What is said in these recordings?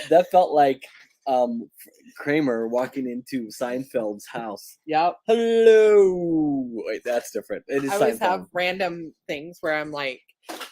that felt like Kramer walking into Seinfeld's house. Yep. Hello. Wait, that's different. It is I always Seinfeld. have random things where I'm like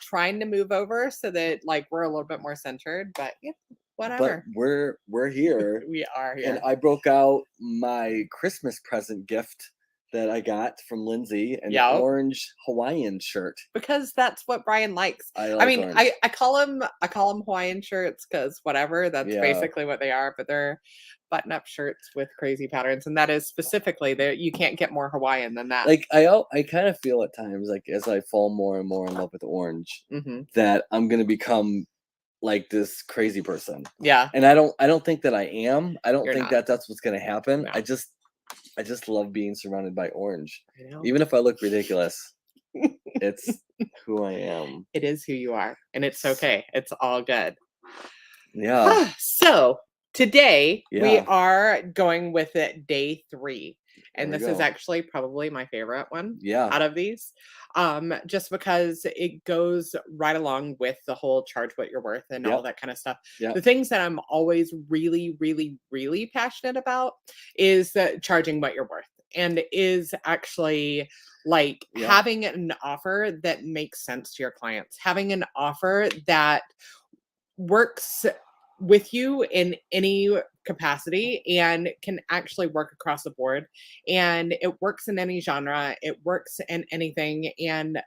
trying to move over so that like we're a little bit more centered, but yeah, whatever. But we're here. We are here. And I broke out my Christmas present gift that I got from Lindsay, an orange Hawaiian shirt. Because that's what Brian likes. I mean, orange. I call them Hawaiian shirts because whatever, that's basically what they are, but they're button-up shirts with crazy patterns, and that is specifically that you can't get more Hawaiian than that. Like I kind of feel at times like as I fall more and more in love with orange, that I'm gonna become like this crazy person. Yeah. And I don't think that I am. I don't You're think not. that's what's gonna happen. No. I just love being surrounded by orange. Even if I look ridiculous, it's who I am. It is who you are, and it's okay. It's all good. Yeah. So today we are going with it day 3. And this is actually probably my favorite one out of these. Just because it goes right along with the whole charge what you're worth and all that kind of stuff. The things that I'm always really, really, really passionate about is charging what you're worth, and is actually like having an offer that makes sense to your clients, having an offer that works with you in any capacity and can actually work across the board, and it works in any genre, it works in anything, and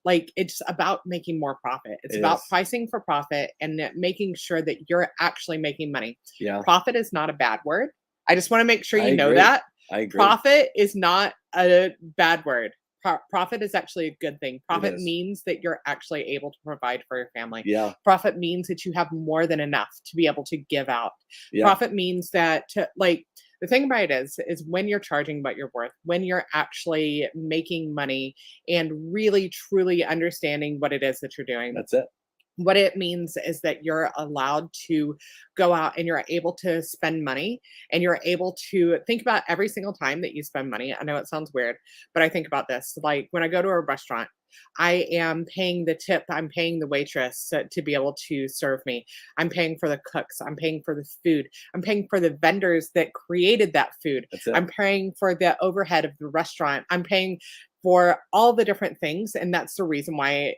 like it's about making more profit. It's about pricing for profit and making sure that you're actually making money. Profit is not a bad word. I just want to make sure you know that. I agree. Profit is not a bad word. Profit is actually a good thing. Profit means that you're actually able to provide for your family. Profit means that you have more than enough to be able to give out. Profit means that like the thing about it is when you're charging what you're worth, when you're actually making money and really truly understanding what it is that you're doing. That's it. What it means is that you're allowed to go out and you're able to spend money, and you're able to think about every single time that you spend money. I know it sounds weird, but I think about this. Like when I go to a restaurant, I am paying the tip. I'm paying the waitress to be able to serve me. I'm paying for the cooks. I'm paying for the food. I'm paying for the vendors that created that food. I'm paying for the overhead of the restaurant. I'm paying for all the different things. And that's the reason why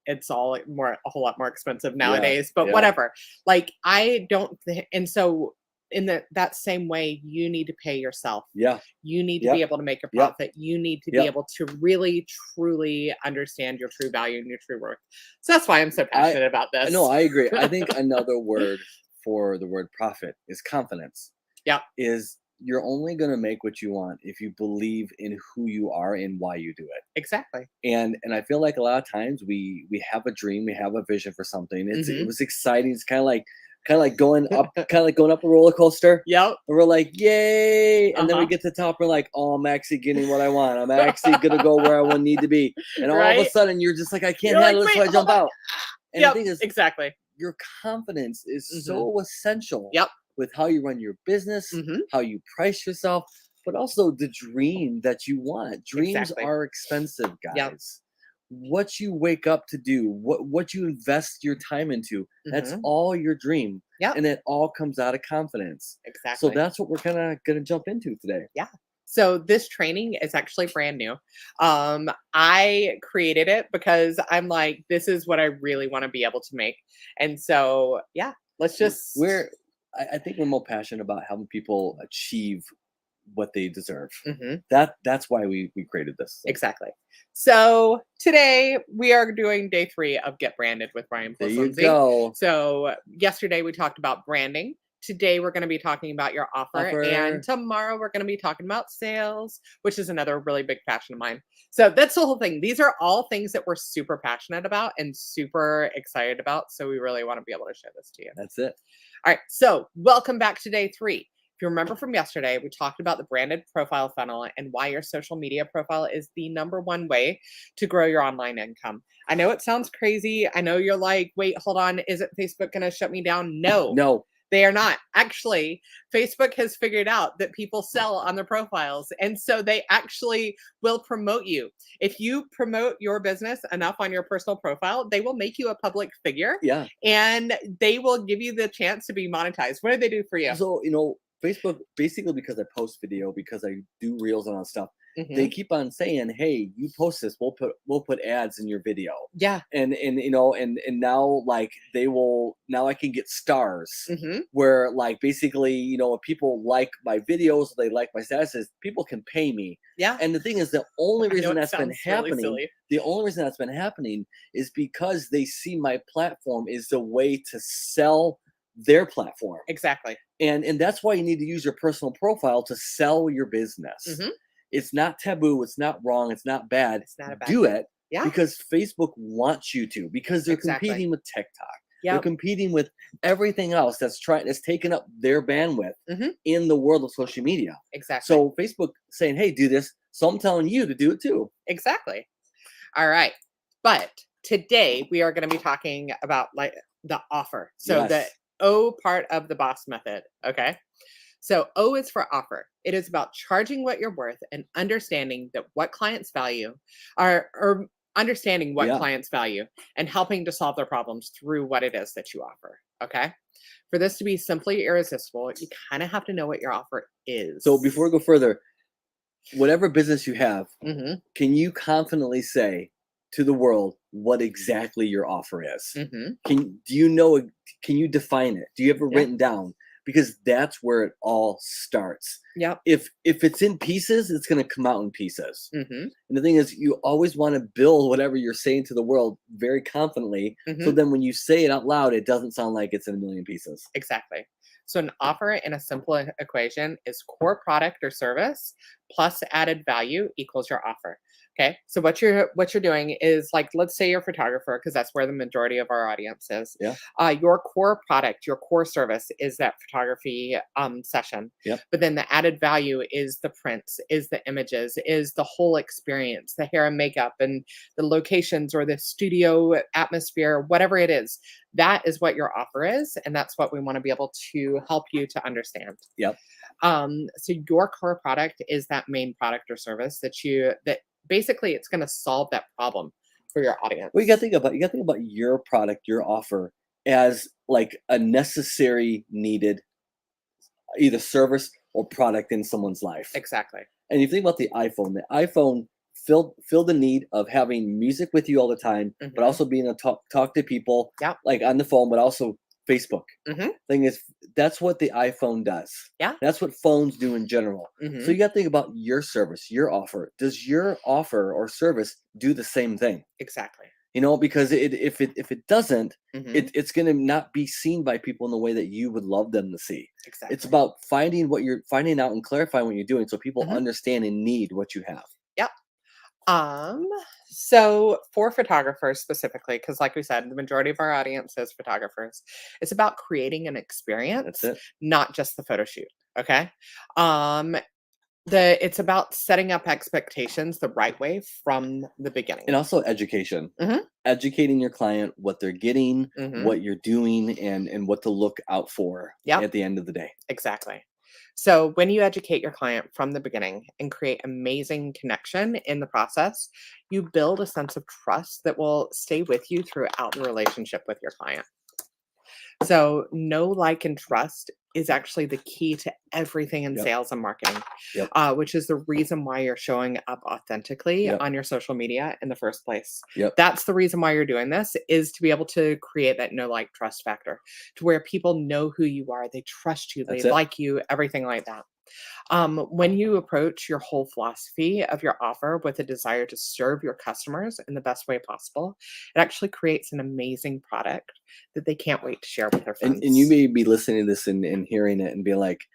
it's all a whole lot more expensive nowadays, but whatever. Like I don't, and so in that same way, you need to pay yourself. You need to be able to make a profit. You need to be able to really, truly understand your true value and your true worth. So that's why I'm so passionate about this. No, I agree. I think another word for the word profit is confidence. Is you're only going to make what you want if you believe in who you are and why you do it. Exactly. And I feel like a lot of times we have a dream, we have a vision for something. It was exciting. It's kind of like going up, a roller coaster. And we're like, yay! And then we get to the top. We're like, oh, I'm actually getting what I want. I'm actually gonna go where I need to be. And all of a sudden, you're just like, I can't handle this, so I jump out. And the thing is, your confidence is so essential. With how you run your business, how you price yourself, but also the dream that you want. Dreams are expensive, guys. What you wake up to do, what you invest your time into, that's all your dream. And it all comes out of confidence. So that's what we're kind of going to jump into today. So this training is actually brand new. I created it because I'm like, this is what I really want to be able to make. And so, let's just... I think we're more passionate about helping people achieve what they deserve. That's why we created this. Exactly. So today we are doing day 3 of Get Branded with Brian Lindsey. Go. So yesterday we talked about branding. Today we're going to be talking about your offer. And tomorrow we're going to be talking about sales, which is another really big passion of mine. So that's the whole thing. These are all things that we're super passionate about and super excited about. So we really want to be able to share this to you. That's it. All right. So welcome back to day 3. If you remember from yesterday, we talked about the branded profile funnel and why your social media profile is the #1 way to grow your online income. I know it sounds crazy. I know you're like, wait, hold on. Isn't Facebook going to shut me down? No. They are not. Actually, Facebook has figured out that people sell on their profiles. And so they actually will promote you. If you promote your business enough on your personal profile, they will make you a public figure. Yeah. And they will give you the chance to be monetized. What do they do for you? So, Facebook, basically because I post video, because I do reels and all that stuff, they keep on saying, "Hey, you post this, we'll put ads in your video." Yeah. And now like now I can get stars where like basically, if people like my videos, they like my statuses, people can pay me. Yeah. And the thing is, the only reason that's been happening, is because they see my platform is the way to sell their platform. Exactly. And that's why you need to use your personal profile to sell your business. It's not taboo. It's not wrong. It's not bad. It's not a bad Do thing. it Yeah. because Facebook wants you to, because they're competing with TikTok. Yep. They're competing with everything else that's taking up their bandwidth in the world of social media. Exactly. So Facebook saying, "Hey, do this." So I'm telling you to do it too. Exactly. All right. But today we are going to be talking about like the offer. So the O part of the boss method. Okay. So O is for offer. It is about charging what you're worth and understanding that what clients value or understanding what clients value and helping to solve their problems through what it is that you offer. Okay. For this to be simply irresistible, you kind of have to know what your offer is. So before we go further, whatever business you have, can you confidently say to the world what exactly your offer is? Can you define it? Do you have it written down? Because that's where it all starts. Yep. If it's in pieces, it's going to come out in pieces. And the thing is, you always want to build whatever you're saying to the world very confidently. So then when you say it out loud, it doesn't sound like it's in a million pieces. Exactly. So an offer in a simple equation is core product or service plus added value equals your offer. Okay. So what you're doing is, like, let's say you're a photographer, because that's where the majority of our audience is. Yeah. Your core product, your core service is that photography session. Yep. But then the added value is the prints, is the images, is the whole experience, the hair and makeup and the locations or the studio atmosphere, whatever it is. That is what your offer is. And that's what we want to be able to help you to understand. Yep. So your core product is that main product or service that basically it's going to solve that problem for your audience. Well, you got to think about your product, your offer as like a necessary, needed either service or product in someone's life. Exactly. And you think about the iPhone filled the need of having music with you all the time, but also being able to talk to people like on the phone, but also Facebook. Thing is, that's what the iPhone does. Yeah. That's what phones do in general. So you got to think about your service, your offer. Does your offer or service do the same thing? Exactly. Because if it doesn't, it's going to not be seen by people in the way that you would love them to see. Exactly. It's about finding out and clarifying what you're doing so people understand and need what you have. Yep. So for photographers specifically, because like we said, the majority of our audience is photographers, it's about creating an experience, not just the photo shoot. Okay. It's about setting up expectations the right way from the beginning. And also education. Educating your client, what they're getting, what you're doing, and what to look out for at the end of the day. Exactly. So when you educate your client from the beginning and create amazing connection in the process, you build a sense of trust that will stay with you throughout the relationship with your client. So know, like, and trust is actually the key to everything in sales and marketing, which is the reason why you're showing up authentically on your social media in the first place. That's the reason why you're doing this, is to be able to create that know, like, trust factor to where people know who you are. They trust you. They like you, everything like that. When you approach your whole philosophy of your offer with a desire to serve your customers in the best way possible, it actually creates an amazing product that they can't wait to share with their friends. And you may be listening to this and hearing it and be like,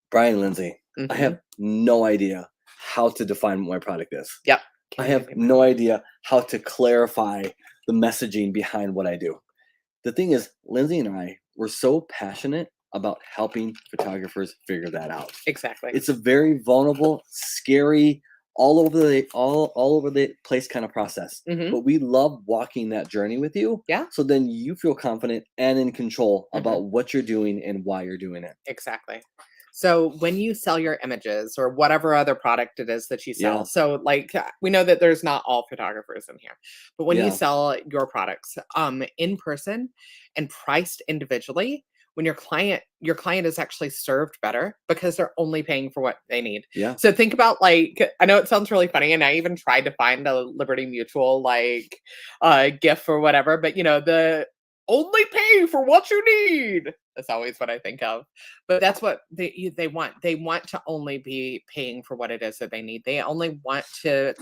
Brian Lindsey, I have no idea how to define what my product is. Yep. I have no idea how to clarify the messaging behind what I do. The thing is, Lindsey and I were so passionate about helping photographers figure that out. Exactly. It's a very vulnerable, scary, all over the place kind of process. But we love walking that journey with you. Yeah. So then you feel confident and in control about what you're doing and why you're doing it. Exactly. So when you sell your images or whatever other product it is that you sell, so like we know that there's not all photographers in here, but when you sell your products in person and priced individually, when your client is actually served better because they're only paying for what they need. Yeah. So think about, like, I know it sounds really funny, and I even tried to find a Liberty Mutual like GIF or whatever, but the only pay for what you need. That's always what I think of. But that's what they want. They want to only be paying for what it is that they need. They only want to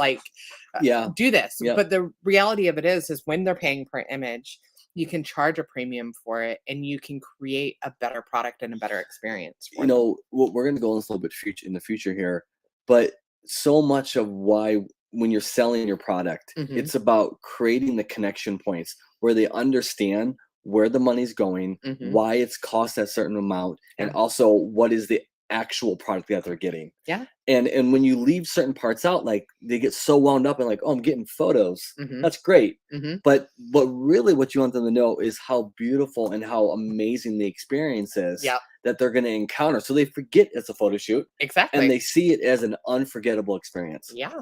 do this. Yeah. But the reality of it is when they're paying per image, you can charge a premium for it, and you can create a better product and a better experience. We're going to go on this a little bit in the future here, but so much of why when you're selling your product, it's about creating the connection points where they understand where the money's going, why it's cost that certain amount, and also what is the actual product that they're getting. Yeah. And when you leave certain parts out, like they get so wound up and like, oh, I'm getting photos. That's great. But really what you want them to know is how beautiful and how amazing the experience is that they're going to encounter. So they forget it's a photo shoot. Exactly. And they see it as an unforgettable experience. Yeah.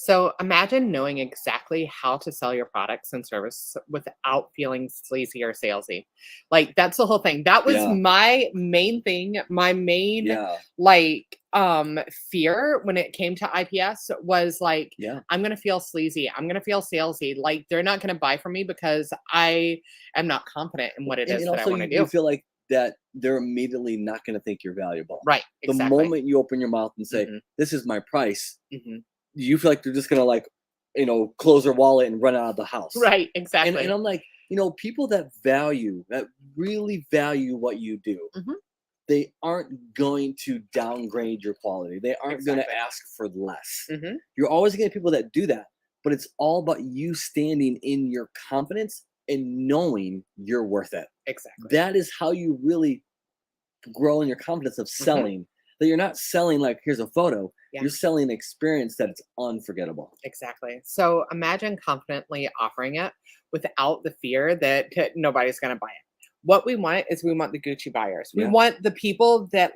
So imagine knowing exactly how to sell your products and service without feeling sleazy or salesy. Like, that's the whole thing. That was my main thing. My main fear when it came to IPS was like, I'm going to feel sleazy. I'm going to feel salesy. Like, they're not going to buy from me because I am not confident in what it is that I want to do. You feel like that they're immediately not going to think you're valuable. Right. Exactly. The moment you open your mouth and say, this is my price, you feel like they're just going to close their wallet and run out of the house. Right. Exactly. And I'm like, people that really value what you do, they aren't going to downgrade your quality. They aren't going to ask for less. You're always going to get people that do that, but it's all about you standing in your confidence and knowing you're worth it. Exactly. That is how you really grow in your confidence of selling. That you're not selling like, here's a photo. You're selling an experience that it's unforgettable. Exactly. So imagine confidently offering it without the fear that nobody's going to buy it. What we want is we want the Gucci buyers. We want the people that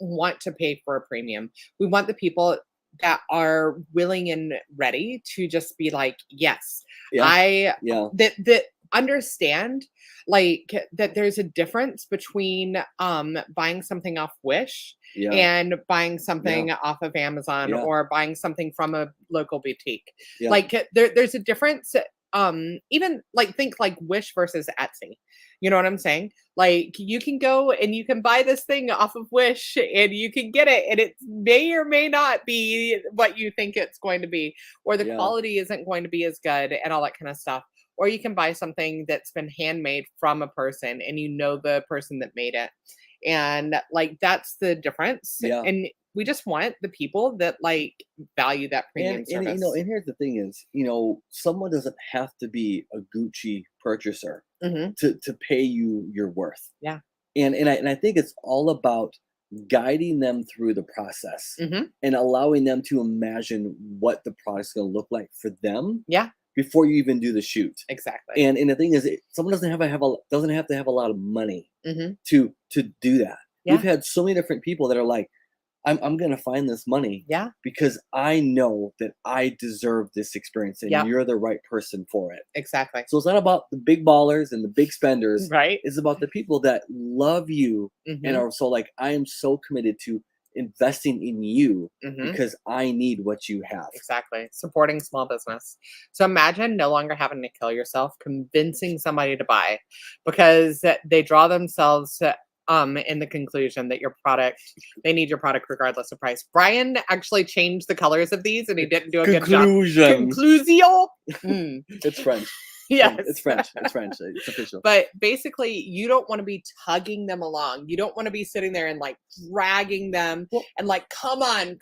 want to pay for a premium. We want the people that are willing and ready to just be like, yes, that understand that there's a difference between buying something off Wish and buying something off of Amazon or buying something from a local boutique. There's a difference. Even think Wish versus Etsy. You know what I'm saying? Like, you can go and you can buy this thing off of Wish and you can get it, and it may or may not be what you think it's going to be, or the quality isn't going to be as good and all that kind of stuff. Or you can buy something that's been handmade from a person and the person that made it. And that's the difference. And we just want the people that value that premium service. And here's the thing is, someone doesn't have to be a Gucci purchaser to pay you your worth. Yeah. And I think it's all about guiding them through the process and allowing them to imagine what the product's going to look like for them. Yeah. Before you even do the shoot. Exactly. And the thing is, someone doesn't have to have a lot of money to do that. We've had so many different people that are like, I'm going to find this money because I know that I deserve this experience and you're the right person for it. Exactly. So it's not about the big ballers and the big spenders. Right. It's about the people that love you and are so I am so committed to investing in you because I need what you have. Exactly. Supporting small business. So imagine no longer having to kill yourself convincing somebody to buy because they draw themselves in the conclusion that they need your product regardless of price. Brian actually changed the colors of these and he didn't do a good job. Conclusio. It's French. Yes. It's French. It's official. But basically, you don't want to be tugging them along. You don't want to be sitting there and dragging them and come on.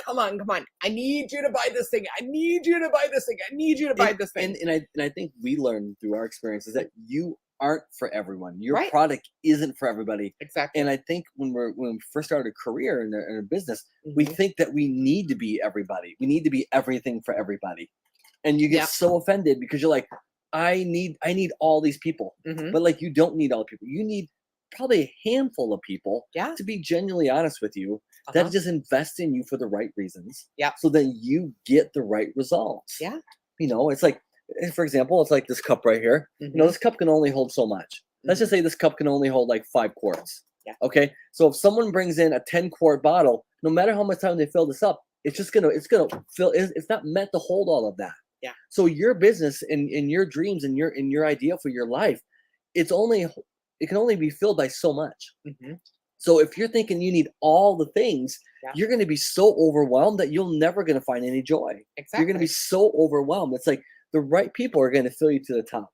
I need you to buy this thing. I need you to buy this thing. I need you to buy this thing. And I think we learned through our experiences that you aren't for everyone. Your product isn't for everybody. Exactly. And I think when we first started a career in a business, we think that we need to be everybody. We need to be everything for everybody. And you get so offended because you're like, I need all these people. But like, you don't need all the people. You need probably a handful of people to be genuinely honest with you, that just invest in you for the right reasons. So then you get the right results. It's like, for example, it's like this cup right here. This cup can only hold so much. Let's just say this cup can only hold like 5 quarts. Okay. So if someone brings in a 10-quart bottle, no matter how much time they fill this up, it's gonna fill. It's not meant to hold all of that. So your business and your dreams and your idea for your life, it can only be filled by so much. So if you're thinking you need all the things, you're going to be so overwhelmed that you're never going to find any joy. You're going to be so overwhelmed. It's like the right people are going to fill you to the top.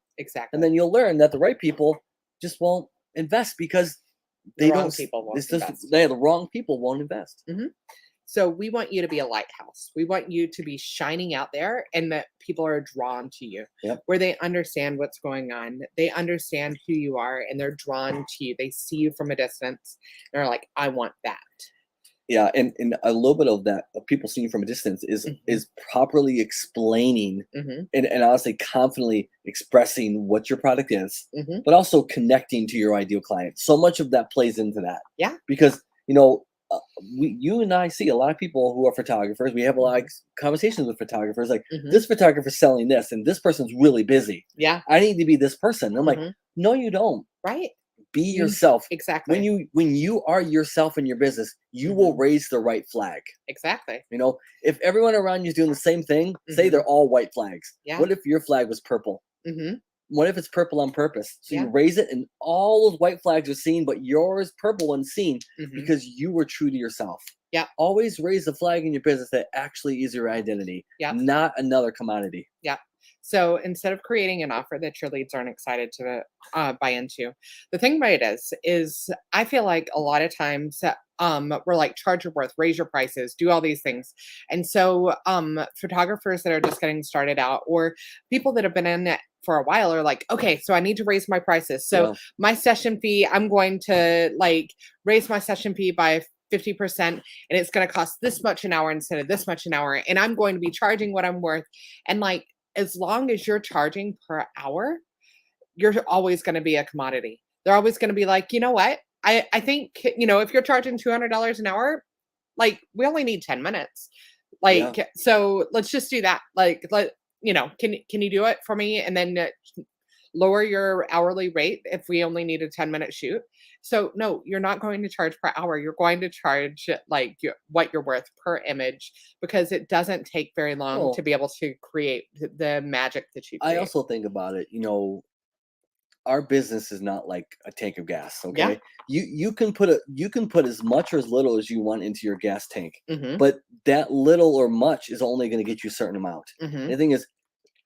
And then you'll learn that the right people just won't invest because the wrong people won't invest. So we want you to be a lighthouse. We want you to be shining out there and that people are drawn to you, where they understand what's going on. They understand who you are and they're drawn to you. They see you from a distance. They're like, I want that. Yeah. And a little bit of that, of people seeing you from a distance is properly explaining and honestly confidently expressing what your product is, but also connecting to your ideal client. So much of that plays into that. Because, you and I see a lot of people who are photographers. We have a lot of conversations with photographers. Like, this photographer's selling this, and this person's really busy. I need to be this person. And I'm like, no, you don't. Be yourself. Exactly. When you are yourself in your business, you will raise the right flag. Exactly. If everyone around you is doing the same thing, say they're all white flags. What if your flag was purple? What if it's purple on purpose? So you raise it and all those white flags are seen, but yours purple unseen because you were true to yourself. Always raise the flag in your business that actually is your identity, not another commodity. So instead of creating an offer that your leads aren't excited to buy into, the thing about it is I feel like a lot of times we're like, charge your worth, raise your prices, do all these things. And so photographers that are just getting started out or people that have been in it for a while are like, okay, so I need to raise my prices. So my session fee, I'm going to like raise my session fee by 50% and it's going to cost this much an hour instead of this much an hour. And I'm going to be charging what I'm worth. And like, as long as you're charging per hour, you're always going to be a commodity. They're always going to be like, you know what? I think, if you're charging $200 an hour, like we only need 10 minutes. Like, so let's just do that. Like, can you do it for me? And then lower your hourly rate if we only need a 10-minute shoot. So no, you're not going to charge per hour. You're going to charge like what you're worth per image because it doesn't take very long to be able to create the magic that you create. I also think about it, our business is not like a tank of gas. Okay. You can put as much or as little as you want into your gas tank, but that little or much is only going to get you a certain amount. And the thing is,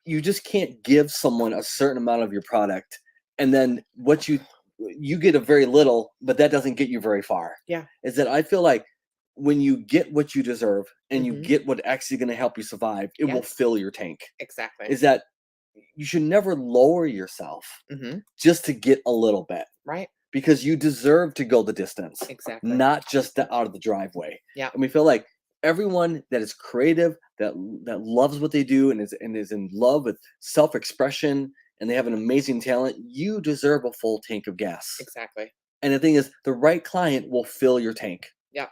you just can't give someone a certain amount of your product and then what you get a very little, but that doesn't get you very far. Is that I feel like when you get what you deserve and you get what actually going to help you survive, it will fill your tank. Exactly. Is that you should never lower yourself just to get a little bit. Right. Because you deserve to go the distance. Exactly. Not just out of the driveway. Yeah. And we feel like everyone that is creative, that loves what they do and is in love with self-expression and they have an amazing talent, you deserve a full tank of gas. Exactly. And the thing is, the right client will fill your tank. Yeah.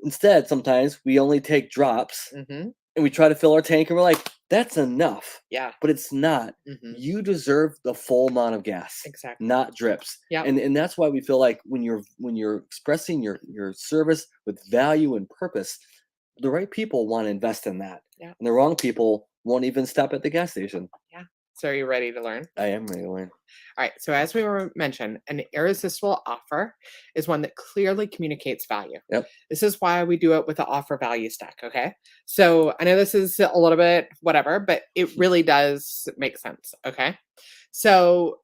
Instead, sometimes we only take drops and we try to fill our tank and we're like, that's enough. Yeah. But it's not. You deserve the full amount of gas. Exactly. Not drips. Yeah. And that's why we feel like when you're expressing your service with value and purpose, the right people want to invest in that. Yeah. And the wrong people won't even stop at the gas station. Yeah. So are you ready to learn? I am ready to learn. All right. So as we were mentioned, an irresistible offer is one that clearly communicates value. Yep. This is why we do it with the offer value stack. Okay. So I know this is a little bit whatever, but it really does make sense. Okay. So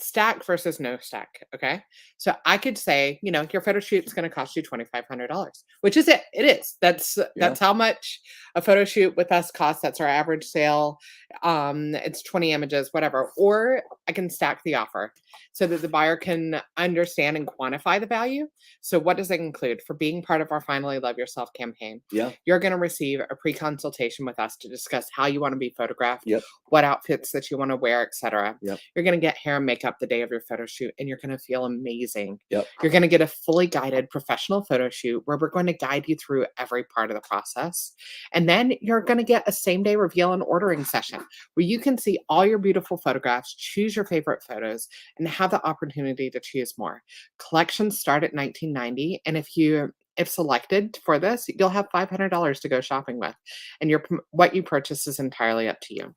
stack versus no stack. Okay. So I could say, your photo shoot's going to cost you $2,500, which is it. It is. That's how much a photo shoot with us costs. That's our average sale. It's 20 images, whatever. Or I can stack the offer so that the buyer can understand and quantify the value. So what does it include? For being part of our Finally Love Yourself campaign, you're going to receive a pre-consultation with us to discuss how you want to be photographed, what outfits that you want to wear, etc. You're going to get hair and makeup the day of your photo shoot, and you're going to feel amazing. You're going to get a fully guided professional photo shoot where we're going to guide you through every part of the process. And then you're going to get a same-day reveal and ordering session where you can see all your beautiful photographs, choose your favorite photos, and have the opportunity to choose more. Collections start at $19.90, and if selected for this, you'll have $500 to go shopping with, and what you purchase is entirely up to you.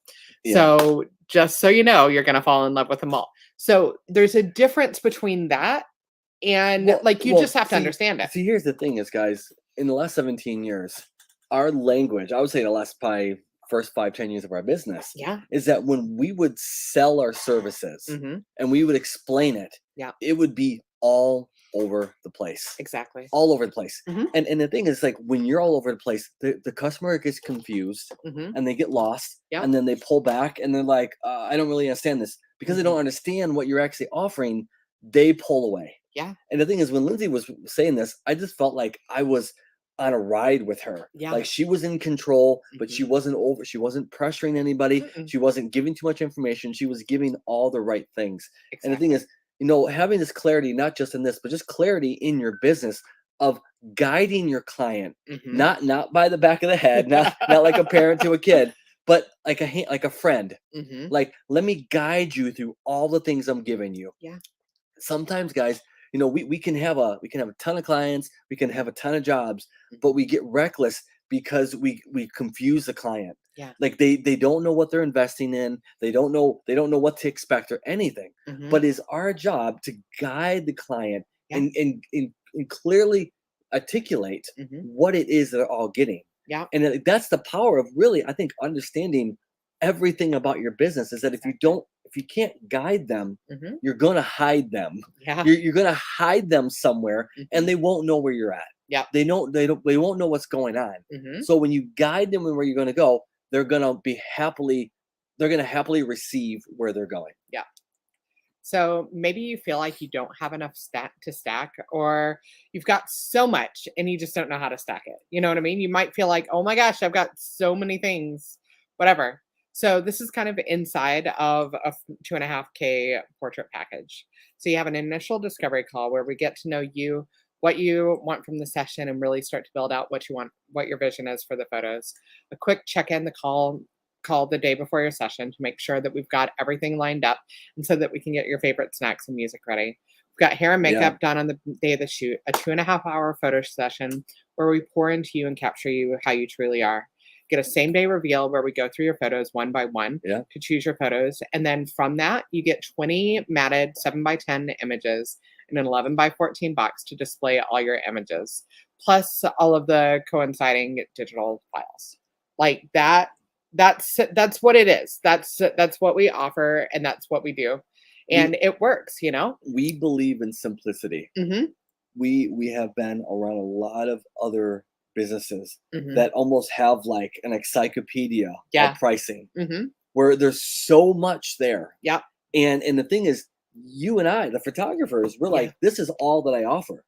So just so you know, you're going to fall in love with them all. So there's a difference between that and you just have to understand it. See, here's the thing is, guys, in the last 17 years, our language, I would say the last probably first 5-10 years of our business, is that when we would sell our services and we would explain it, it would be all over the place. Exactly. All over the place. And the thing is, like, when you're all over the place, the customer gets confused and they get lost and then they pull back and they're like, I don't really understand this. Because they don't understand what you're actually offering, they pull away. And the thing is, when Lindsay was saying this, I just felt like I was on a ride with her. Like she was in control, but she wasn't pressuring anybody. She wasn't giving too much information. She was giving all the right things. And the thing is, having this clarity, not just in this, but just clarity in your business of guiding your client, not by the back of the head, not like a parent to a kid, but like a friend. Like, let me guide you through all the things I'm giving you. Sometimes, guys, we can have a ton of clients, we can have a ton of jobs, but we get reckless because we confuse the client. Like they don't know what they're investing in. They don't know what to expect or anything. But it's our job to guide the client and clearly articulate what it is they're all getting. And that's the power of really, I think, understanding everything about your business, is that if you can't guide them, you're going to hide them. You're going to hide them somewhere and they won't know where you're at. They won't know what's going on. So when you guide them and where you're going to go, they're going to happily receive where they're going. So maybe you feel like you don't have enough to stack, or you've got so much and you just don't know how to stack it. You know what I mean? You might feel like, oh my gosh, I've got so many things, whatever. So this is kind of inside of a $2.5K portrait package. So you have an initial discovery call where we get to know you, what you want from the session, and really start to build out what you want, what your vision is for the photos. A quick check-in, the call the day before your session to make sure that we've got everything lined up and so that we can get your favorite snacks and music ready. We've got hair and makeup done on the day of the shoot, a 2.5-hour photo session where we pour into you and capture you how you truly are. Get a same-day reveal where we go through your photos one by one to choose your photos. And then from that, you get 20 matted 7x10 images in an 11x14 box to display all your images, plus all of the coinciding digital files. Like that. That's what it is. That's what we offer, and that's what we do, and it works. We believe in simplicity. We have been around a lot of other businesses that almost have like an encyclopedia of pricing, where there's so much there. And the thing is, you and I, the photographers, we're like, this is all that I offer.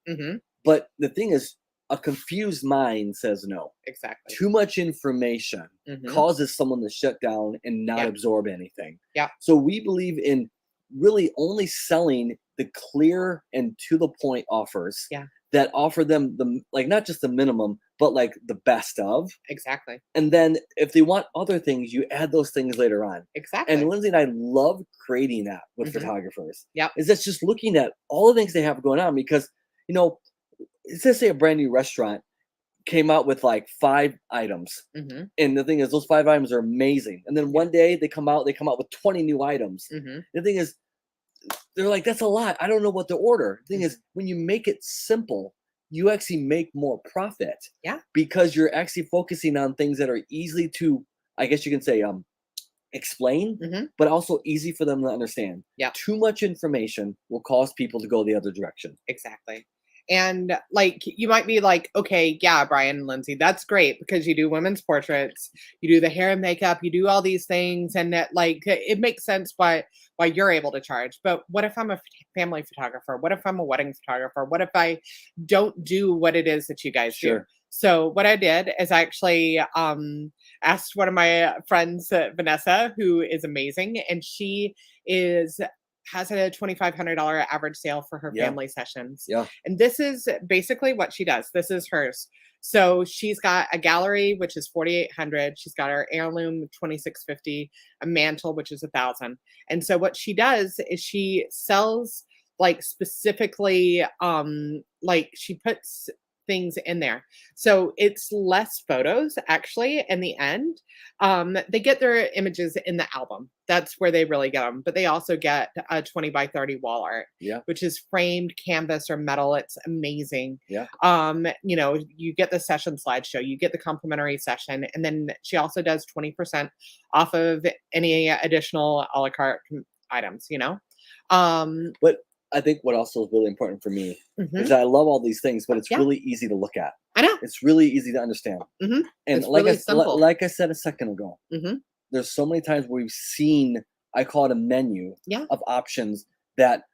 But the thing is, a confused mind says no. Exactly. Too much information causes someone to shut down and not absorb anything. So we believe in really only selling the clear and to the point offers that offer them not just the minimum, but like the best of. Exactly. And then if they want other things, you add those things later on. Exactly. And Lindsay and I love creating that with photographers. Is that's just looking at all the things they have going on, because, let's say a brand new restaurant came out with like 5 items. And the thing is, those 5 items are amazing. And then one day they come out with 20 new items. The thing is, they're like, that's a lot. I don't know what to order. The thing is, when you make it simple, you actually make more profit. Because you're actually focusing on things that are easily to, I guess you can say, explain, but also easy for them to understand. Yeah. Too much information will cause people to go the other direction. Exactly. And like, you might be like, okay, yeah, Brian Lindsey, that's great because you do women's portraits, you do the hair and makeup, you do all these things, and that, like, it makes sense why you're able to charge. But what if I'm a family photographer? What if I'm a wedding photographer? What if I don't do what it is that you guys do? So what I did is I actually asked one of my friends, Vanessa, who is amazing, and she has a $2,500 average sale for her family sessions. Yeah. And this is basically what she does. This is hers. So she's got a gallery, which is $4,800. She's got her heirloom, $2,650, a mantle, which is $1,000. And so what she does is she sells, like, specifically, like, she puts things in there. So it's less photos actually in the end. They get their images in the album. That's where they really get them. But they also get a 20 by 30 wall art, which is framed canvas or metal. It's amazing. Yeah. You know, you get the session slideshow, you get the complimentary session, and then she also does 20% off of any additional a la carte items, you know. But I think what also is really important for me is that I love all these things, but it's really easy to look at. I know. It's really easy to understand. And it's like really like I said a second ago, there's so many times where we've seen, I call it a menu of options that,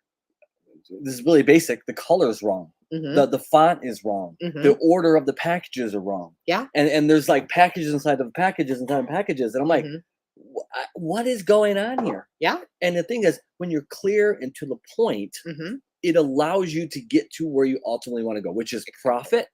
this is really basic, the color is wrong. The font is wrong. The order of the packages are wrong. Yeah. And there's like packages inside of packages inside of packages. And I'm like, what is going on here? Yeah. And the thing is, when you're clear and to the point, it allows you to get to where you ultimately want to go, which is profit,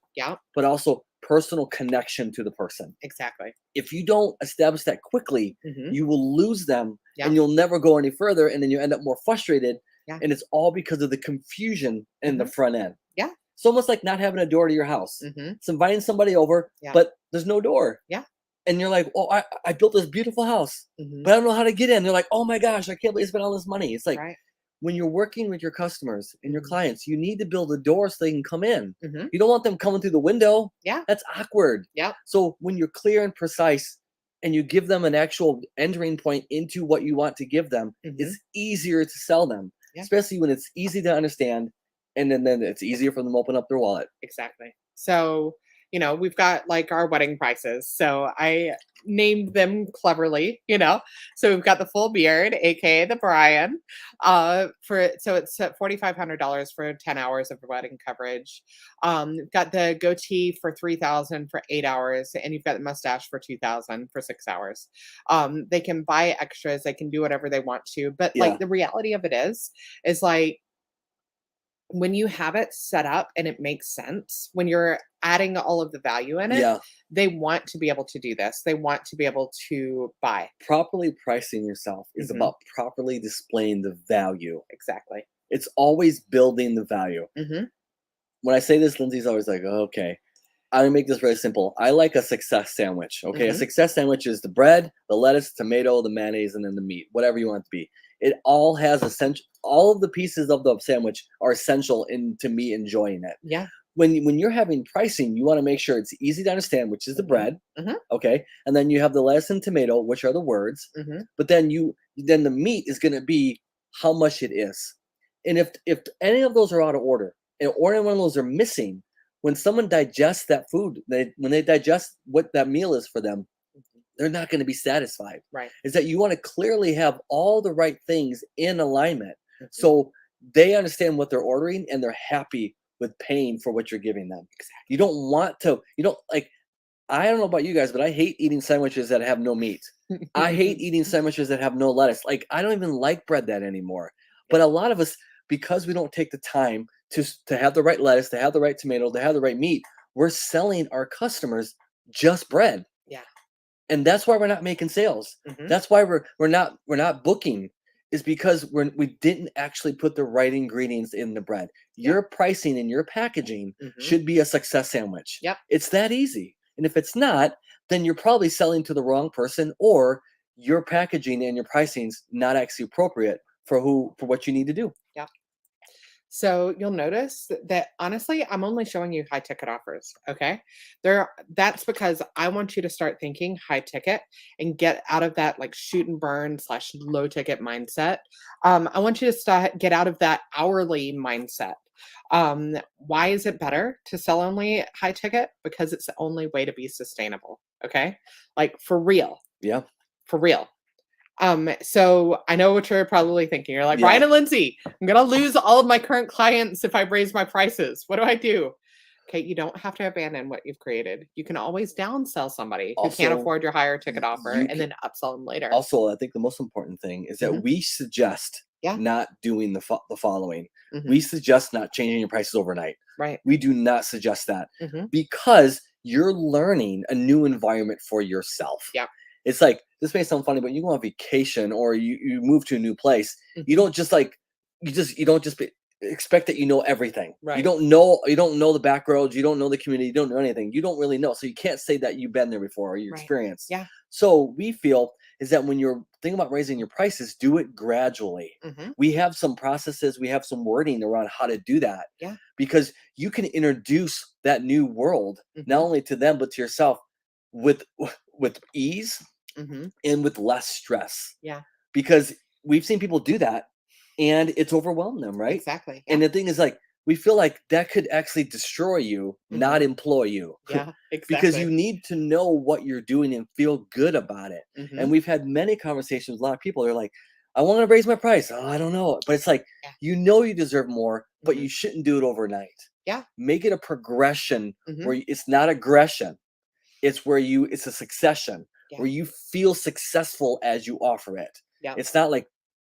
but also personal connection to the person. Exactly. If you don't establish that quickly, you will lose them and you'll never go any further. And then you end up more frustrated. And it's all because of the confusion in the front end. Yeah. It's almost like not having a door to your house. It's inviting somebody over, but there's no door. Yeah. And you're like, oh, I built this beautiful house, but I don't know how to get in. They're like, oh my gosh, I can't believe I spent all this money. It's like, when you're working with your customers and your clients, you need to build a door so they can come in. You don't want them coming through the window. Yeah. That's awkward. Yeah. So when you're clear and precise and you give them an actual entering point into what you want to give them, it's easier to sell them, especially when it's easy to understand. And then it's easier for them to open up their wallet. Exactly. So, you know, we've got like our wedding prices. So I named them cleverly, you know. So we've got the full beard, aka the Brian. So it's $4,500 for 10 hours of wedding coverage. Got the goatee for $3,000 for 8 hours, and you've got the mustache for $2,000 for 6 hours. They can buy extras, they can do whatever they want to, but like the reality of it is like, when you have it set up and it makes sense, when you're adding all of the value in it, they want to be able to do this. They want to be able to buy. Properly pricing yourself is about properly displaying the value. Exactly. It's always building the value. When I say this, Lindsay's always like, oh, okay. I'm going to make this very simple. I like a success sandwich. Okay. A success sandwich is the bread, the lettuce, tomato, the mayonnaise, and then the meat, whatever you want it to be. It all has essential. All of the pieces of the sandwich are essential to me enjoying it. Yeah. When you're having pricing, you want to make sure it's easy to understand, which is the bread. Okay. And then you have the lettuce and tomato, which are the words. But then the meat is going to be how much it is. And if any of those are out of order, or any one of those are missing, when someone digests that food, when they digest what that meal is for them, they're not going to be satisfied. Right. Is that you want to clearly have all the right things in alignment so they understand what they're ordering and they're happy with paying for what you're giving them. Exactly. You don't like, I don't know about you guys, but I hate eating sandwiches that have no meat. I hate eating sandwiches that have no lettuce. Like, I don't even like bread that anymore. But a lot of us, because we don't take the time to have the right lettuce, to have the right tomato, to have the right meat, we're selling our customers just bread. Yeah. And that's why we're not making sales. That's why we're not booking, is because we didn't actually put the right ingredients in the bread. Your pricing and your packaging should be a success sandwich. Yep. It's that easy. And if it's not, then you're probably selling to the wrong person, or your packaging and your pricing's not actually appropriate for what you need to do. Yeah. So you'll notice that honestly, I'm only showing you high ticket offers. Okay. That's because I want you to start thinking high ticket and get out of that like shoot and burn / low ticket mindset. I want you to get out of that hourly mindset. Why is it better to sell only high ticket? Because it's the only way to be sustainable. Okay. Like for real. Yeah. For real. So I know what you're probably thinking. You're like, Brian and Lindsey, I'm going to lose all of my current clients if I raise my prices. What do I do? Okay, you don't have to abandon what you've created. You can always downsell somebody who can't afford your higher ticket offer and then upsell them later. Also, I think the most important thing is that we suggest not doing the following. We suggest not changing your prices overnight. Right. We do not suggest that because you're learning a new environment for yourself. Yeah. It's like, this may sound funny, but you go on vacation or you move to a new place. You don't just expect that you know everything. Right. You don't know the back roads. You don't know the community. You don't know anything. You don't really know. So you can't say that you've been there before or you experienced. Yeah. So we feel is that when you're thinking about raising your prices, do it gradually. We have some processes. We have some wording around how to do that. Yeah. Because you can introduce that new world, not only to them, but to yourself with ease. And with less stress. Yeah. Because we've seen people do that and it's overwhelmed them, right? Exactly. Yeah. And the thing is like, we feel like that could actually destroy you, not employ you. Yeah, exactly. Because you need to know what you're doing and feel good about it. And we've had many conversations with a lot of people. They're like, I want to raise my price. Oh, I don't know. But it's like, you deserve more, but you shouldn't do it overnight. Yeah. Make it a progression where it's not aggression. It's where it's a succession. Where you feel successful as you offer it. Yeah. It's not like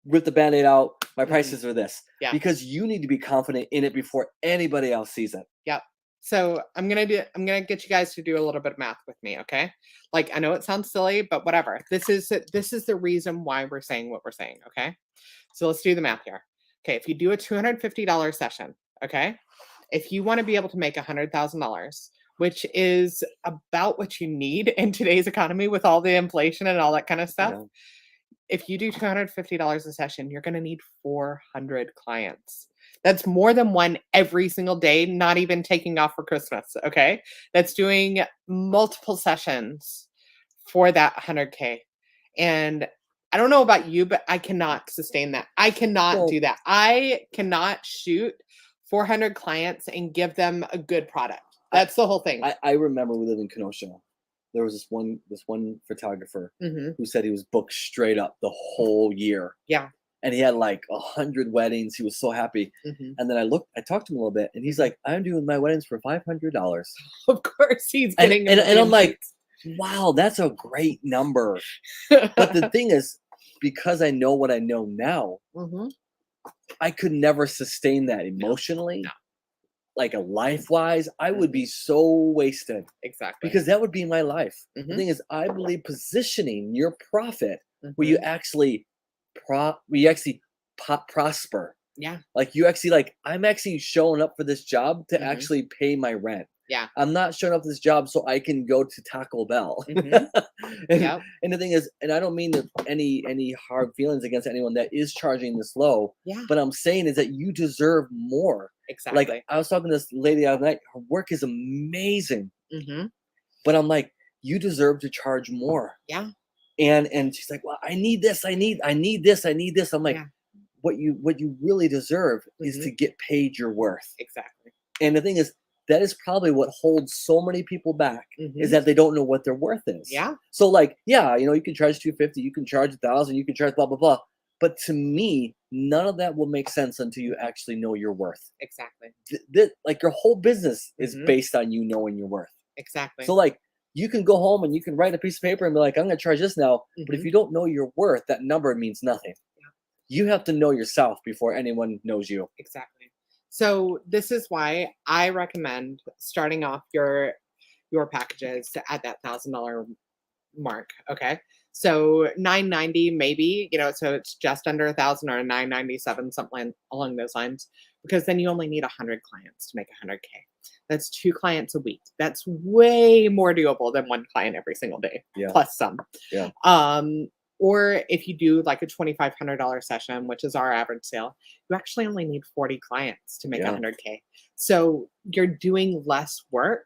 rip the Band-Aid out, my prices are this. Yeah. Because you need to be confident in it before anybody else sees it. Yep. So I'm gonna get you guys to do a little bit of math with me, okay? Like I know it sounds silly, but whatever. This is the reason why we're saying what we're saying, okay? So let's do the math here. Okay, if you do a $250 session, okay? If you want to be able to make $100,000, which is about what you need in today's economy with all the inflation and all that kind of stuff. Yeah. If you do $250 a session, you're going to need 400 clients. That's more than one every single day, not even taking off for Christmas, okay? That's doing multiple sessions for that 100K. And I don't know about you, but I cannot sustain that. I cannot do that. I cannot shoot 400 clients and give them a good product. That's the whole thing. I remember we lived in Kenosha. There was this one photographer who said he was booked straight up the whole year. Yeah. And he had like 100 weddings. He was so happy. And then I talked to him a little bit and he's like, I'm doing my weddings for $500. Of course he's getting and I'm like, wow, that's a great number. But the thing is, because I know what I know now, I could never sustain that emotionally. No. Like a life-wise, I would be so wasted. Exactly. Because that would be my life. The thing is, I believe positioning your profit where you actually prosper. Yeah. Like I'm actually showing up for this job to actually pay my rent. Yeah. I'm not showing up for this job so I can go to Taco Bell. And the thing is, and I don't mean any hard feelings against anyone that is charging this low. Yeah. But I'm saying is that you deserve more. Exactly. Like I was talking to this lady the other night. Her work is amazing. But I'm like, you deserve to charge more. Yeah. And she's like, well, I need this. I need this. I need this. I'm like, what you really deserve is to get paid your worth. Exactly. And the thing is, that is probably what holds so many people back is that they don't know what their worth is. Yeah. So like, yeah, you can charge $250, you can charge $1,000, you can charge blah, blah, blah. But to me, none of that will make sense until you actually know your worth. Exactly. Like your whole business is based on you knowing your worth. Exactly. So like you can go home and you can write a piece of paper and be like, I'm going to charge this now. But if you don't know your worth, that number means nothing. Yeah. You have to know yourself before anyone knows you. Exactly. So this is why I recommend starting off your packages at that $1,000 mark. Okay. So $990 maybe, so it's just under $1,000 or $997, something along those lines, because then you only need 100 clients to make 100K. That's 2 clients a week. That's way more doable than 1 client every single day, plus some. Yeah. Or if you do like a $2,500 session, which is our average sale, you actually only need 40 clients to make 100K. So you're doing less work,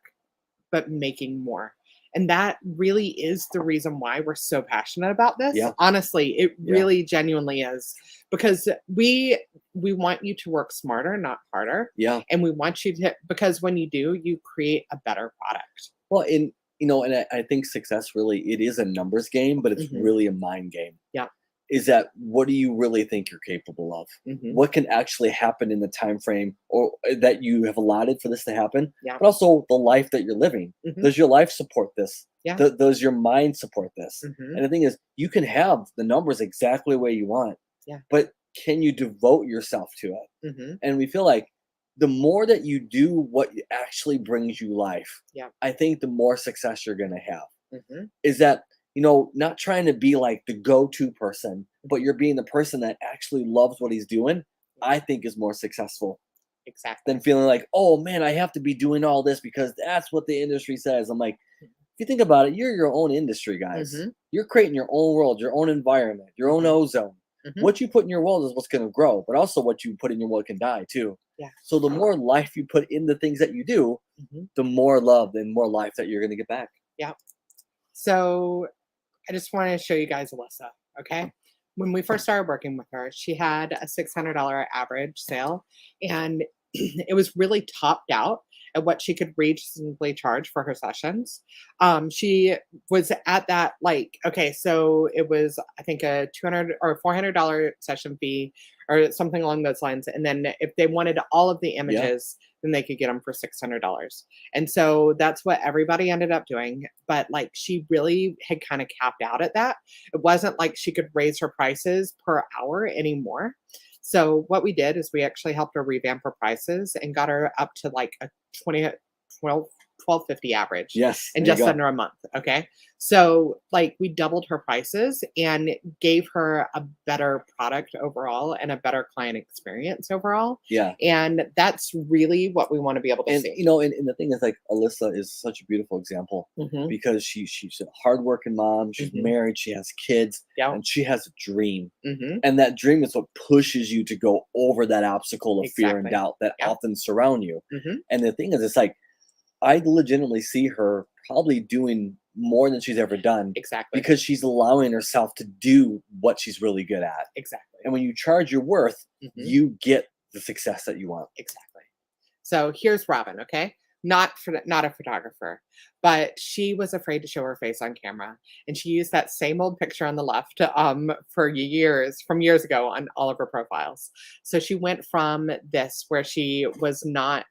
but making more. And that really is the reason why we're so passionate about this. Yeah. Honestly, it really genuinely is, because we want you to work smarter, not harder. Yeah. And we want you to, because when you do, you create a better product. Well, and I think success really, it is a numbers game, but it's really a mind game. Yeah. Is that, what do you really think you're capable of? What can actually happen in the time frame or that you have allotted for this to happen? Yeah. But also the life that you're living. Does your life support this? Yeah. Does your mind support this? And the thing is, you can have the numbers exactly the way you want. Yeah. But can you devote yourself to it? And we feel like the more that you do what actually brings you life, I think the more success you're going to have. Is that, not trying to be like the go-to person, but you're being the person that actually loves what he's doing, I think is more successful. Exactly. Than feeling like, oh man, I have to be doing all this because that's what the industry says. I'm like, if you think about it, you're your own industry, guys. You're creating your own world, your own environment, your own ozone. What you put in your world is what's going to grow, but also what you put in your world can die too. Yeah. So the more life you put in the things that you do, the more love and more life that you're going to get back. Yeah. So I just want to show you guys Alyssa, okay? When we first started working with her, she had a $600 average sale, and it was really topped out at what she could reasonably charge for her sessions. She was at that, like, okay, so it was, I think, a $200 or $400 session fee or something along those lines. And then if they wanted all of the images, then they could get them for $600. And so that's what everybody ended up doing. But like, she really had kind of capped out at that. It wasn't like she could raise her prices per hour anymore. So what we did is we actually helped her revamp her prices and got her up to like a $12.50 average. Yes. In just under a month. Okay. So like, we doubled her prices and gave her a better product overall and a better client experience overall. Yeah. And that's really what we want to be able to see. And the thing is, like, Alyssa is such a beautiful example because she's a hardworking mom. She's married. She has kids. Yeah. And she has a dream. And that dream is what pushes you to go over that obstacle of fear and doubt that often surround you. And the thing is, it's like, I legitimately see her probably doing more than she's ever done. Exactly. Because she's allowing herself to do what she's really good at. Exactly. And when you charge your worth, you get the success that you want. Exactly. So here's Robin, okay? Not a photographer, but she was afraid to show her face on camera. And she used that same old picture on the left from years ago on all of her profiles. So she went from this, where she was not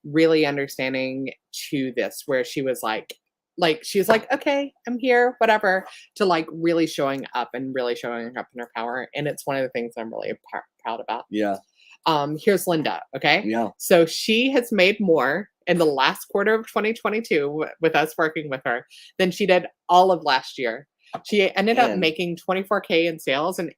really understanding, to this, where she was like, okay, I'm here, whatever, to like really showing up and really showing up in her power. And it's one of the things I'm really proud about. Yeah. Here's Linda. Okay. Yeah. So she has made more in the last quarter of 2022 with us working with her than she did all of last year. She ended up making 24K in sales and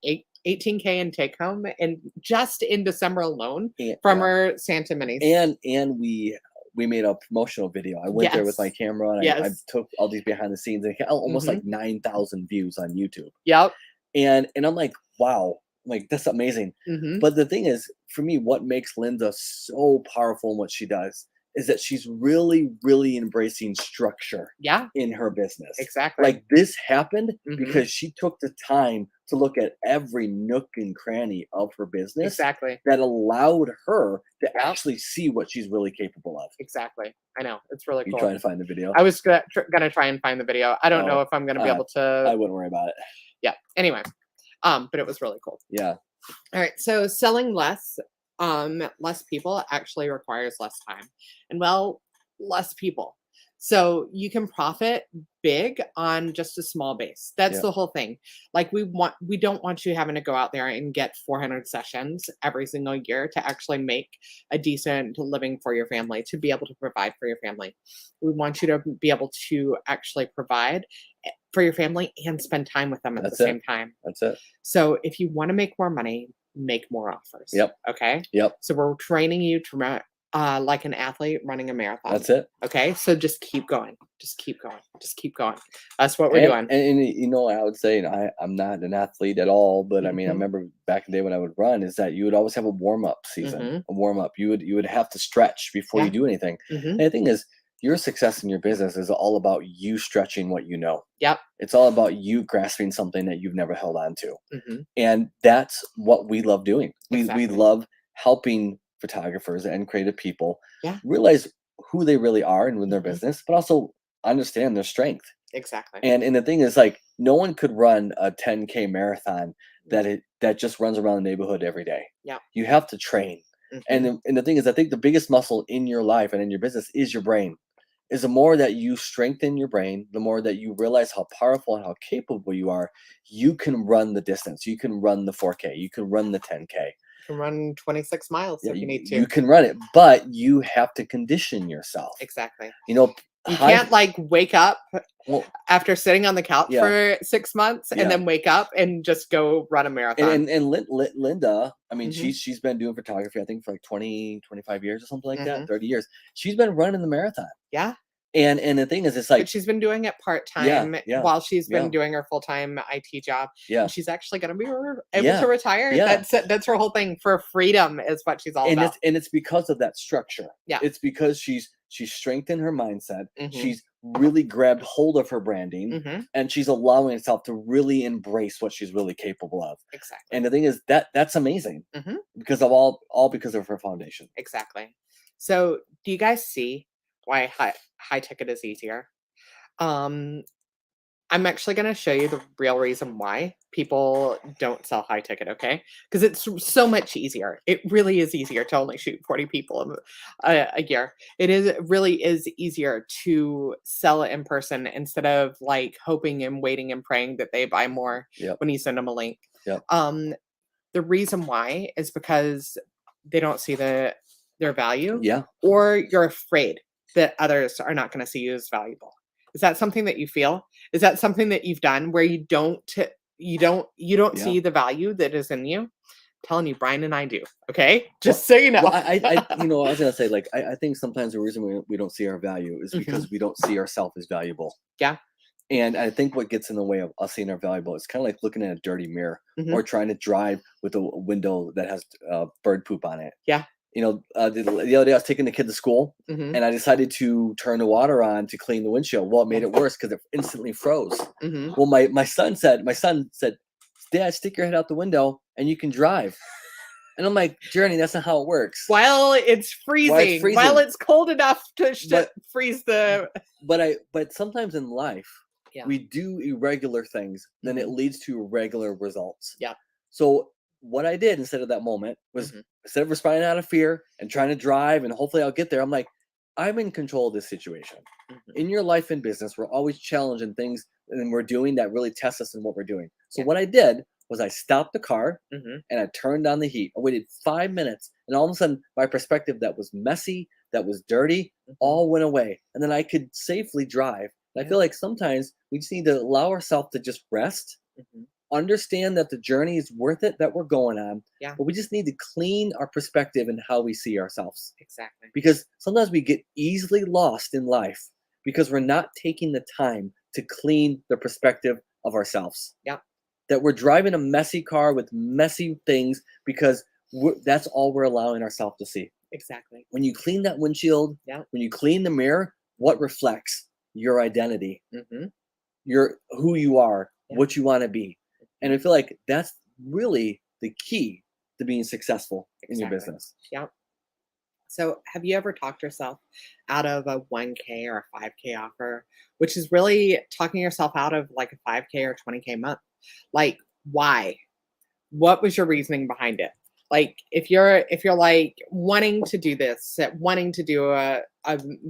18K in take home, and just in December alone from her Santa minis. And we made a promotional video. I went there with my camera and I took all these behind the scenes, and almost like 9,000 views on YouTube. Yep. And I'm like, wow, like, that's amazing. But the thing is, for me, what makes Linda so powerful in what she does is that she's really, really embracing structure in her business. Exactly. Like, this happened because she took the time to look at every nook and cranny of her business. Exactly. That allowed her to actually see what she's really capable of. Exactly. I know. It's really cool. You trying to find the video? I was going to try and find the video. I don't know if I'm going to be able to. I wouldn't worry about it. Yeah. Anyway. But it was really cool. Yeah. All right. So selling less people actually requires less time, and less people. So you can profit big on just a small base. That's the whole thing. Like, we don't want you having to go out there and get 400 sessions every single year to actually make a decent living for your family, to be able to provide for your family. We want you to be able to actually provide for your family and spend time with them at the same time. That's it. So if you want to make more money, make more offers. Yep. Okay. Yep. So we're training you to like an athlete running a marathon. That's it. Okay. So just keep going. Just keep going. Just keep going. That's what we're doing. And you know, I would say, I'm not an athlete at all, but I mean, I remember back in the day when I would run, is that you would always have a warm up season, a warm up. You would have to stretch before you do anything. And the thing is, your success in your business is all about you stretching what you know. Yep. It's all about you grasping something that you've never held on to. And that's what we love doing. We love helping photographers and creative people realize who they really are and in their business, but also understand their strength. Exactly. And the thing is, like, no one could run a 10K marathon that just runs around the neighborhood every day. Yeah. You have to train. And the thing is, I think the biggest muscle in your life and in your business is your brain. Is the more that you strengthen your brain, the more that you realize how powerful and how capable you are, you can run the distance. You can run the 4K. You can run the 10K. You can run 26 miles if you need to. You can run it, but you have to condition yourself. Exactly. You know, you can't like wake up after sitting on the couch for 6 months and then wake up and just go run a marathon. And Linda, I mean, she's been doing photography, I think, for like 20, 25 years or something like that, 30 years. She's been running the marathon. Yeah. And the thing is, it's like, but she's been doing it part-time while she's been doing her full-time IT job. Yeah. And she's actually going to be able to retire. Yeah. That's her whole thing. For freedom is what she's all about. And it's because of that structure. Yeah. It's because she's strengthened her mindset. She's really grabbed hold of her branding, and she's allowing herself to really embrace what she's really capable of. Exactly. And the thing is, that's amazing because of all because of her foundation. Exactly. So do you guys see why high ticket is easier? I'm actually going to show you the real reason why people don't sell high ticket, okay? Because it's so much easier. It really is easier to only shoot 40 people a year. It really is easier to sell it in person instead of like hoping and waiting and praying that they buy more when you send them a link. Yep. The reason why is because they don't see their value. Yeah. Or you're afraid that others are not going to see you as valuable. Is that something that you feel? Is that something that you've done where you don't see the value that is in you? I'm telling you, Brian and I do. Okay, just so you know. Well, I was gonna say, like, I think sometimes the reason we don't see our value is because we don't see ourselves as valuable. Yeah. And I think what gets in the way of us seeing our valuable is kind of like looking at a dirty mirror or trying to drive with a window that has bird poop on it. Yeah. You know, the other day I was taking the kid to school and I decided to turn the water on to clean the windshield. Well, it made it worse because it instantly froze. Well, my son said, Dad, stick your head out the window and you can drive. And I'm like, Journey, that's not how it works. While it's freezing. While it's cold enough to freeze the. But sometimes in life, we do irregular things, then it leads to irregular results. Yeah. So what I did instead of that moment was instead of responding out of fear and trying to drive and hopefully I'll get there, I'm like, I'm in control of this situation. In your life and business, we're always challenging things and we're doing that really test us in what we're doing. So what I did was I stopped the car and I turned on the heat. I waited 5 minutes and all of a sudden my perspective that was messy, that was dirty, all went away. And then I could safely drive. And I feel like sometimes we just need to allow ourselves to just rest, understand that the journey is worth it that we're going on. Yeah. But we just need to clean our perspective and how we see ourselves. Exactly. Because sometimes we get easily lost in life because we're not taking the time to clean the perspective of ourselves. Yeah. That we're driving a messy car with messy things because that's all we're allowing ourselves to see. Exactly. When you clean that windshield, when you clean the mirror, what reflects your identity, your who you are, what you want to be. And I feel like that's really the key to being successful in your business. Yeah. So have you ever talked yourself out of a 1K or a 5K offer, which is really talking yourself out of like a 5K or 20K month? Like, why? What was your reasoning behind it? Like, if you're like wanting to do this, wanting to do a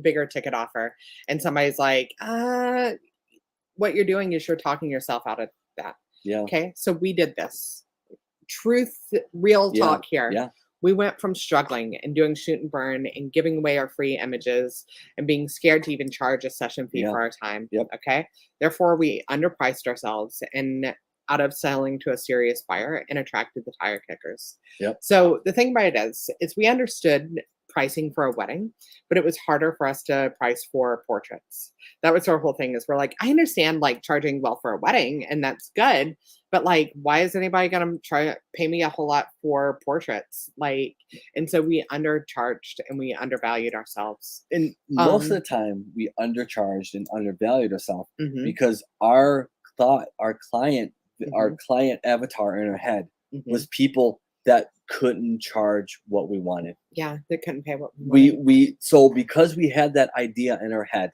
bigger ticket offer, and somebody's like, what you're doing is you're talking yourself out of that. Yeah. Okay. So we did this. Truth, real talk here. Yeah. We went from struggling and doing shoot and burn and giving away our free images and being scared to even charge a session fee for our time. Yep. Okay. Therefore, we underpriced ourselves and out of selling to a serious buyer and attracted the tire kickers. Yep. So the thing about it is we understood pricing for a wedding, but it was harder for us to price for portraits. That was our whole thing is we're like, I understand like charging well for a wedding and that's good, but like, why is anybody going to try to pay me a whole lot for portraits? Like, and so we undercharged and we undervalued ourselves. And most of the time we undercharged and undervalued ourselves because our client avatar in our head was people that couldn't charge what we wanted. Yeah, they couldn't pay what we wanted. So because we had that idea in our head,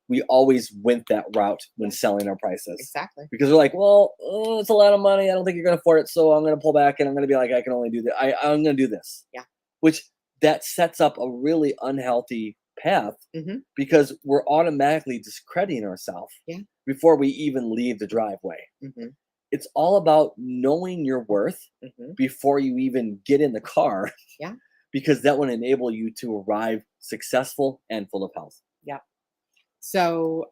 we always went that route when selling our prices. Exactly. Because we're like, well, it's a lot of money. I don't think you're going to afford it. So I'm going to pull back and I'm going to be like, I can only do that. I'm going to do this. Yeah. Which that sets up a really unhealthy path because we're automatically discrediting ourselves before we even leave the driveway. It's all about knowing your worth before you even get in the car. Yeah. Because that would enable you to arrive successful and full of health. Yeah. So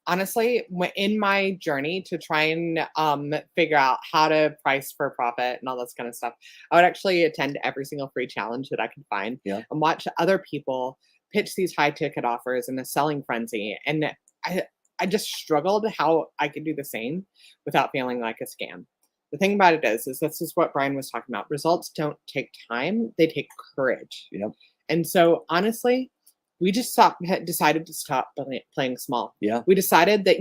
honestly, in my journey to try and figure out how to price for profit and all this kind of stuff, I would actually attend every single free challenge that I could find and watch other people pitch these high ticket offers in a selling frenzy. And I just struggled how I could do the same without feeling like a scam. The thing about it is this is what Brian was talking about. Results don't take time; they take courage. Yep. And so, honestly, we just decided to stop playing small. Yeah. We decided that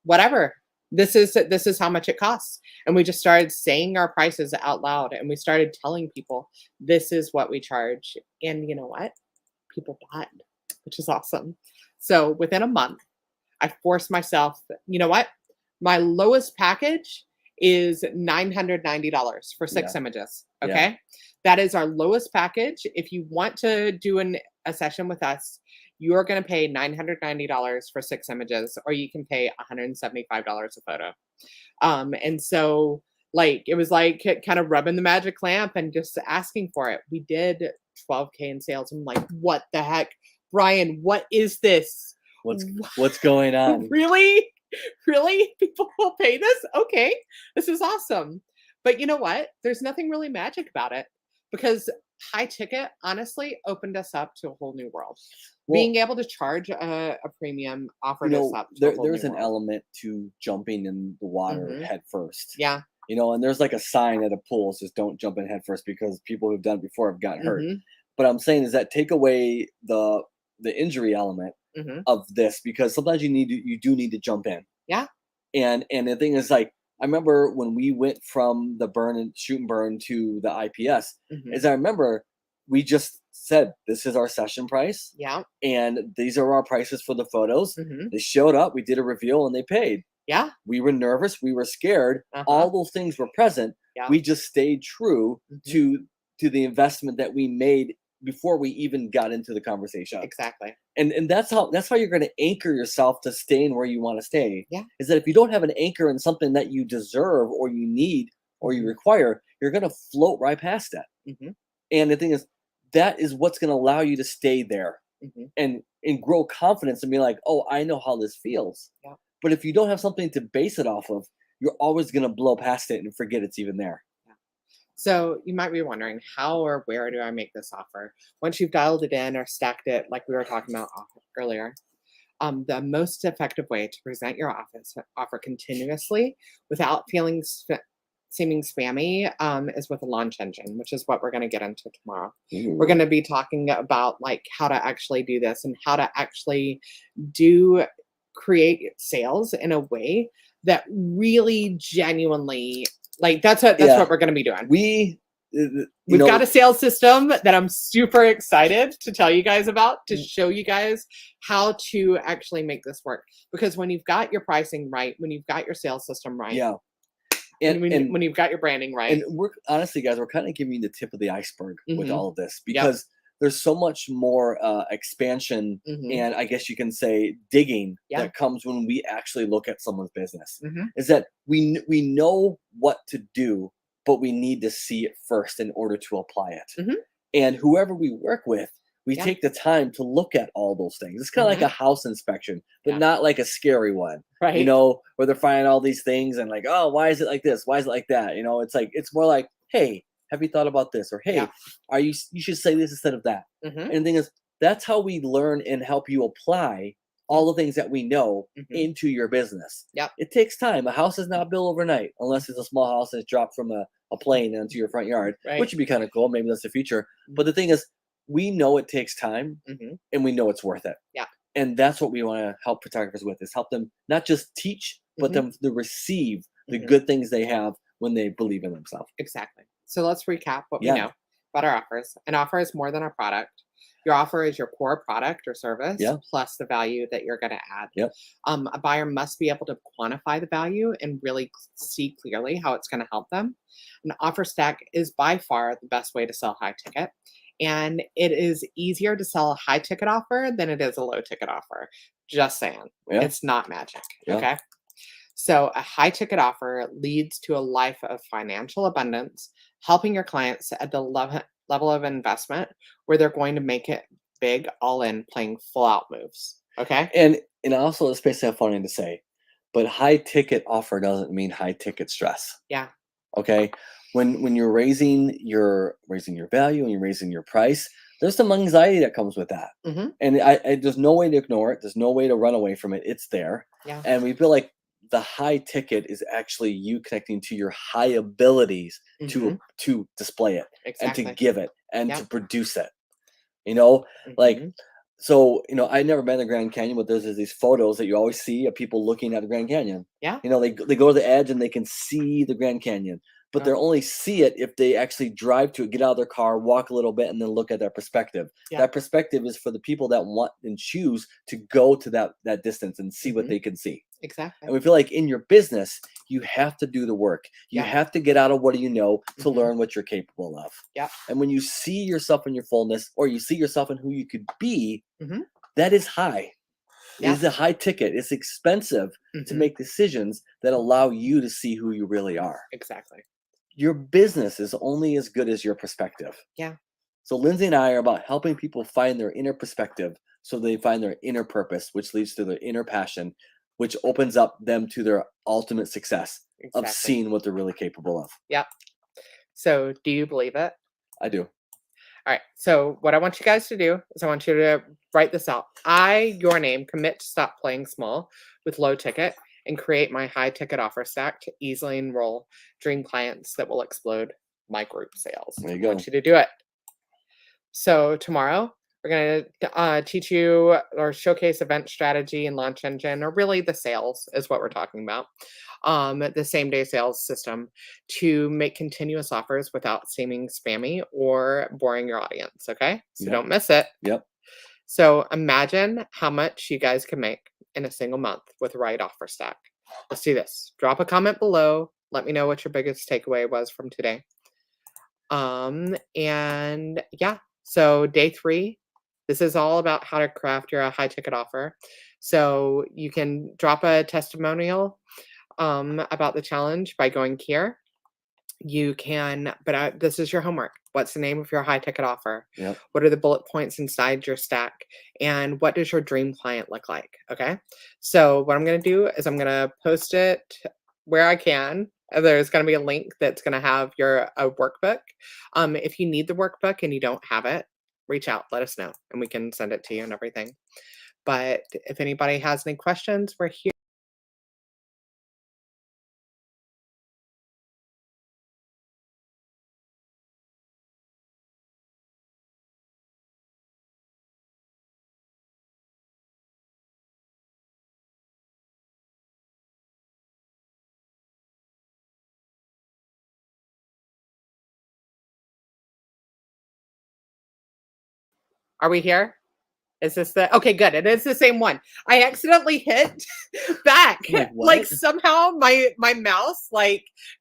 whatever. This is how much it costs, and we just started saying our prices out loud, and we started telling people this is what we charge. And you know what? People bought, which is awesome. So within a month, I forced myself, you know what? My lowest package is $990 for 6 images. Okay. Yeah. That is our lowest package. If you want to do a session with us, you're going to pay $990 for 6 images, or you can pay $175 a photo. And so like, it was like kind of rubbing the magic lamp and just asking for it. We did 12K in sales. I'm like, what the heck? Brian, what is this? What's going on? Really? People will pay this? Okay. This is awesome. But you know what? There's nothing really magic about it because high ticket honestly opened us up to a whole new world. Well, being able to charge a premium offered us up to a whole there's new an world. Element to jumping in the water head first. Yeah. And there's like a sign at a pool says don't jump in head first because people who've done it before have gotten hurt. But I'm saying is that take away the injury element of this because sometimes you do need to jump in. Yeah. And the thing is like I remember when we went from the shoot and burn to the IPS, as I remember, we just said, this is our session price. Yeah. And these are our prices for the photos. They showed up, we did a reveal and they paid. Yeah. We were nervous. We were scared. All those things were present. Yeah. We just stayed true to the investment that we made before we even got into the conversation. Exactly. And that's how you're going to anchor yourself to staying where you want to stay. Yeah. Is that if you don't have an anchor in something that you deserve or you need or you require, you're going to float right past that. And the thing is, that is what's going to allow you to stay there and grow confidence and be like, oh, I know how this feels. Yeah. But if you don't have something to base it off of, you're always going to blow past it and forget it's even there. So you might be wondering, how or where do I make this offer? Once you've dialed it in or stacked it, like we were talking about earlier, the most effective way to present your offer continuously without seeming spammy is with a launch engine, which is what we're going to get into tomorrow. Ooh. We're going to be talking about like how to actually do this and how to actually create sales in a way that really genuinely that's what we're going to be doing. We've got a sales system that I'm super excited to tell you guys about, to show you guys how to actually make this work. Because when you've got your pricing right, when you've got your sales system right, and when you've got your branding right, and we're honestly, guys, we're kind of giving you the tip of the iceberg with all of this because there's so much more expansion and I guess you can say digging that comes when we actually look at someone's business. Is that we know what to do, but we need to see it first in order to apply it. And whoever we work with, we take the time to look at all those things. It's kind of like a house inspection, but not like a scary one, right? Where they're finding all these things and like, oh, why is it like this? Why is it like that? It's like, it's more like, hey, have you thought about this? Or, hey, you should say this instead of that. And the thing is, that's how we learn and help you apply all the things that we know into your business. It takes time. A house is not built overnight, unless it's a small house that's dropped from a plane into your front yard, which would be kind of cool. Maybe that's the future. But the thing is, we know it takes time and we know it's worth it. And that's what we want to help photographers with, is help them not just teach, but them to receive the good things they have when they believe in themselves. Exactly. So let's recap what we know about our offers. An offer is more than a product. Your offer is your core product or service plus the value that you're going to add. A buyer must be able to quantify the value and really see clearly how it's going to help them. An offer stack is by far the best way to sell high ticket. And it is easier to sell a high ticket offer than it is a low ticket offer. Just saying. It's not magic. Okay. So a high ticket offer leads to a life of financial abundance, helping your clients at the level of investment where they're going to make it big, all in, playing full out moves. Okay. And also, it's basically funny to say, but high ticket offer doesn't mean high ticket stress. Okay. When you're raising your value and you're raising your price, there's some anxiety that comes with that. And there's no way to ignore it. There's no way to run away from it. It's there. And we feel like the high ticket is actually you connecting to your high abilities to display it and to give it and to produce it. Like, so, I never been to the Grand Canyon, but there's these photos that you always see of people looking at the Grand Canyon. They go to the edge and they can see the Grand Canyon, but they'll only see it if they actually drive to it, get out of their car, walk a little bit, and then look at that perspective. That perspective is for the people that want and choose to go to that distance and see what they can see. Exactly. And we feel like in your business, you have to do the work. You have to get out of what do you know to learn what you're capable of. And when you see yourself in your fullness, or you see yourself in who you could be, that is high. It is a high ticket. It's expensive to make decisions that allow you to see who you really are. Exactly. Your business is only as good as your perspective. So Lindsay and I are about helping people find their inner perspective so they find their inner purpose, which leads to their inner passion, which opens up them to their ultimate success of seeing what they're really capable of. So do you believe it? I do. All right. So what I want you guys to do is I want you to write this out. Your name, commit to stop playing small with low ticket and create my high ticket offer stack to easily enroll dream clients that will explode my group sales. There you go. I want you to do it. So tomorrow, we're going to teach you or showcase event strategy and launch engine, or really the sales is what we're talking about. The same day sales system to make continuous offers without seeming spammy or boring your audience. Okay. So don't miss it. So imagine how much you guys can make in a single month with the right offer stack. Let's do this. Drop a comment below. Let me know what your biggest takeaway was from today. So day 3, this is all about how to craft your high ticket offer. So you can drop a testimonial about the challenge by going here. You can, but this is your homework. What's the name of your high ticket offer? What are the bullet points inside your stack? And what does your dream client look like? Okay. So what I'm going to do is I'm going to post it where I can. There's going to be a link that's going to have your workbook. If you need the workbook and you don't have it, reach out, let us know, and we can send it to you and everything. But if anybody has any questions, we're here. Are we here? Is this okay, good. It is the same one. I accidentally hit back. Like somehow my mouse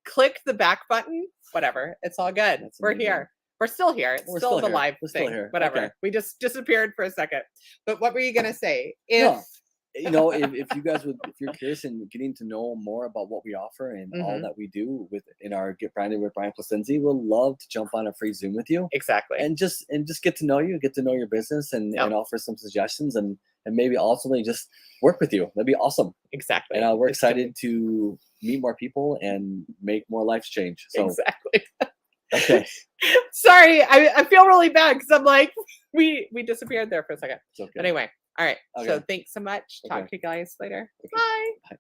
clicked the back button. Whatever. It's all good. We're here. We're still here. It's still the live thing. Whatever. Okay. We just disappeared for a second. But what were you gonna say? If you guys if you're curious and getting to know more about what we offer and all that we do in our Get Branded with Brian Lindsey, we'll love to jump on a free Zoom with you. Exactly. And just get to know you, get to know your business, and offer some suggestions and maybe ultimately just work with you. That'd be awesome. Exactly. And we're excited to meet more people and make more lives change. So exactly. Okay. Sorry, I feel really bad because I'm like, we disappeared there for a second. Okay. But anyway, all right. Okay. So thanks so much. Talk to you guys later. Okay. Bye. Bye.